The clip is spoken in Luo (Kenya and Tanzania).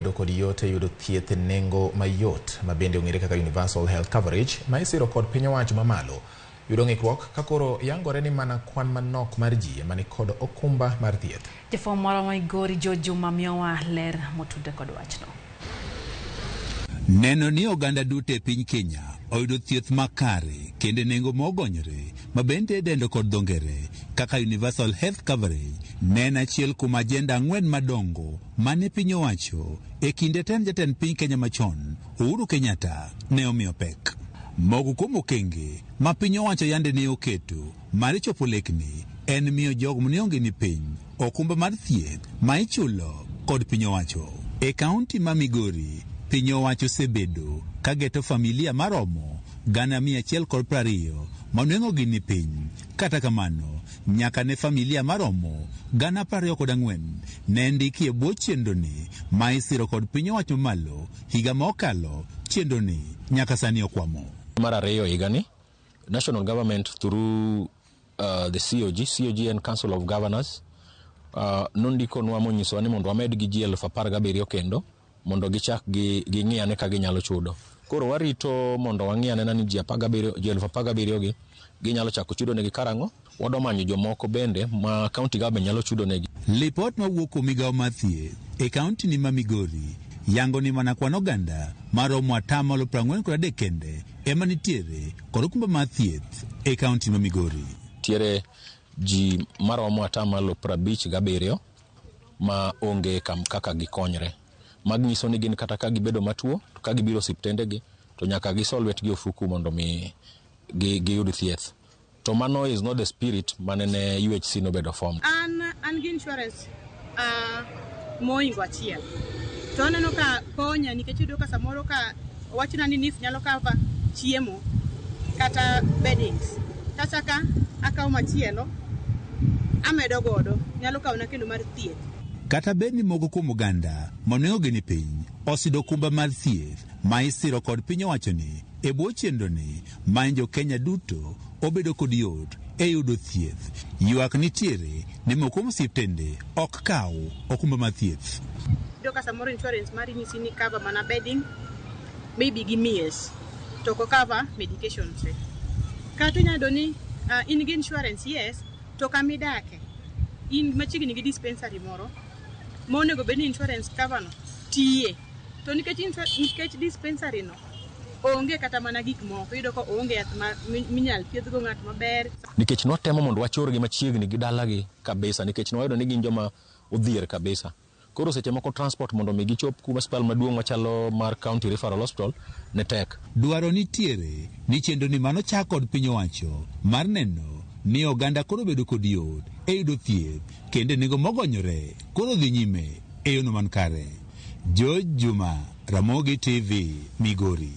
kod yot yudo thieth nengo mayot mabende ong'ere kaka universal health coverage ma isiro kod piny owacho mamalo yudo ng'ikruok ka koro yangore ni mana kwan manok mar ji mani kod okumba mar thieth. Jafwambo moro Migori Juma miyowa ler motude kod wachno. Neno ni oganda duto e piny Kenya oyudo thieth makare kendo nengo mogonyore mabende dendo kod dhongere kaka universal health coverage ne en achiel kuom ajenda 4 madongo mane piny owacho e kinde jatend piny Kenya machon Uhuru Kenyatta ne omiyo pek. Mogo kuom okenge ma piny owacho yande ne oketo mar chopo lekni en miyo jogo mionge ni piny okumba mar thieth ma ichulo kod piny owacho. E kaunti ma Migori piny owacho sebedo ka geto familia maromo 120 manwengo gini piny. Kata kamano nyaka ne familia maromo 24,000 ne ndiki e bwo chenro ni ma isiro kod piny owacho malo higa mokalo. Chenro ni nyaka sani okwamo. Mar ariyo higani national government through the COG and Council of Governors nondiko nwa monyiso ni mondo wamed gi ji 17,000 kendo mondo gichak ging'iyane ka ginyalo chudo. Koro warito mondo wang'iyane na ni ji 17,000 gi ginyalo chako chudo negi karang'o. Wado manyo jomoko bende ma county government nyalo chudo negi. Lipot mawuok kuom migawo mar thieth e kaunti ni ma Migori yango ni mana kwan oganda maromo 43 kende ema nitiere kod okumba mar thieth e kaunti ma Migori. Tiere ji maromo 57 ma onge kaka gikonyre. Magniso ni gin kata ka gibedo matuo to ka gibiro osiptende gi to nyaka gisol lwetgi ofuku mondo mi giyud thieth. To mano is not the spirit manene UHC no bedo formed. An gi insurance moingo achiel. To aneno ka konya nikech yudo ka samoro ka wachna ni NIF nyalo cover chiemo kata beddings. Kachaka akaw machielo amedo godo nyalo kawna kendo mar thieth. Kata beni mogo kuom oganda monengo gini piny osido okumba mar thieth ma isiro kod piny owacho ni e bwo chenro ni ma jo Kenya duto obedo kod yot e yudo thieth. Ywak nitiere ni moko kuom osiptende ok kaw okumba mar thieth. Yudo ka samoro insurance mari nyisi ni cover mana bedding maybe gi meals to ko cover medications. Kata nyado ni in gi insurance yes to kamidake in machiegni gi dispensary moro monego bed ni insurance cover no tiye to nikech dispensary no onge kata mana gik moko yudo ko onge yath minyal thiedhgo ng'at maber. Nikech notemo mondo wachorgi machiegni gi dalagi kabisa nikech noyudo ni gin joma odhier kabisa. Koro seche moko transport mondo mi gichop kuma hospital maduong' machalo mar County Referral Hospital ne tek. Dwaro nitiere ni chenro ni mano chak kod piny owacho mar neno ni oganda koro bedo kod yot e yudo thieth kendo nengo mogonyore koro dhi nyime e yono man kare. Juma, Ramogi TV, Migori.